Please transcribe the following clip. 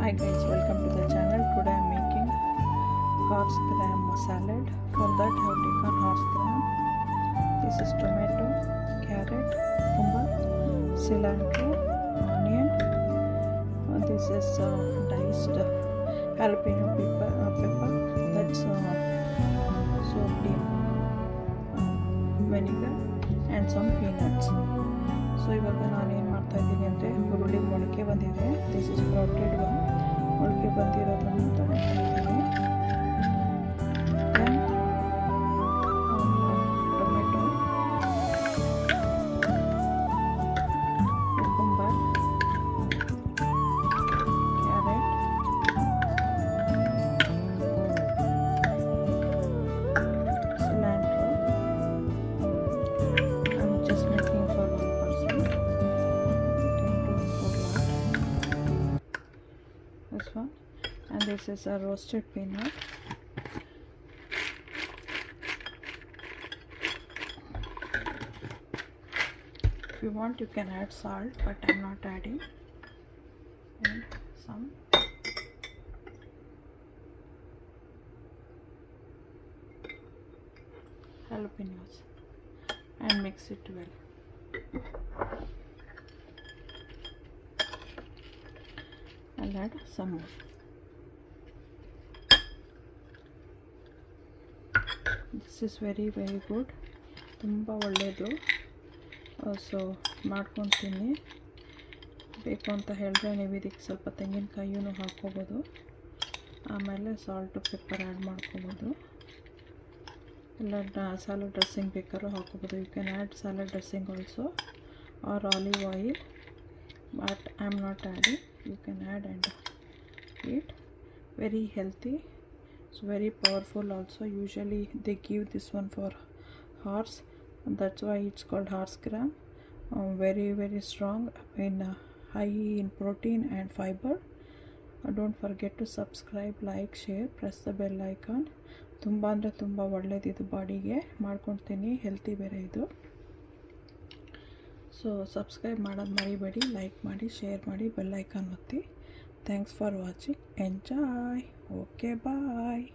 Hi guys, welcome to the channel. Today I am making horse gram salad. For that I have taken horse gram. This is tomato, carrot, cucumber, cilantro, onion. This is diced jalapeno pepper. That's soaked in vinegar and some peanuts. So ಇವಾಗ ನಾನು ಏನು ಮಾಡ್ತಾ ಇದ್ದೀನಿ ಅಂದರೆ ಹುರುಳಿ ಮೊಳಕೆ ಬಂದಿದೆ. This is sprouted one. ಮೊಳಕೆ ಬಂದಿರೋದನ್ನು ತಗೊಳ್ತಾ ಇದ್ದೀನಿ. Then tomato, cucumber, carrot, cilantro. I'm just making for one person. This one, and this is a roasted peanut. If you want, you can add salt, but I'm not adding. And some jalapenos and mix it well. I'll add some more. This is very good. ತುಂಬ ಒಳ್ಳೆಯದು. So ಮಾಡ್ಕೊತೀನಿ. ಬೇಕು ಅಂತ ಹೇಳಿದ್ರೆ ನೀವು ಇದಕ್ಕೆ ಸ್ವಲ್ಪ ತೆಂಗಿನಕಾಯಿನೂ ಹಾಕ್ಕೋಬೋದು. ಆಮೇಲೆ ಸಾಲ್ಟು ಪೆಪ್ಪರ್ ಆ್ಯಡ್ ಮಾಡ್ಕೋಬೋದು. ಇಲ್ಲ ಸಾಲಡ್ ಡ್ರೆಸ್ಸಿಂಗ್ ಬೇಕಾದ್ರೂ ಹಾಕ್ಕೋಬೋದು. You can add salad dressing also or olive oil, but I am not adding. You can add and eat. Very healthy. It's very powerful also. Usually they give this one for horse, and that's why it's called horse gram. Very strong in high in protein and fiber. Don't forget to subscribe, like, share, press the bell icon. ತುಂಬ ಅಂದರೆ ತುಂಬ ಒಳ್ಳೆಯದಿದು ಬಾಡಿಗೆ. ಮಾಡ್ಕೊಳ್ತೀನಿ, healthy ಬೇರೆ ಇದು. So subscribe ಮಾಡೋದು ಮರಿಬೇಡಿ. Like ಮಾಡಿ, ಶೇರ್ ಮಾಡಿ, ಬೆಲ್ ಐಕಾನ್ ಒತ್ತಿ. Thanks for watching. Enjoy. Okay, bye.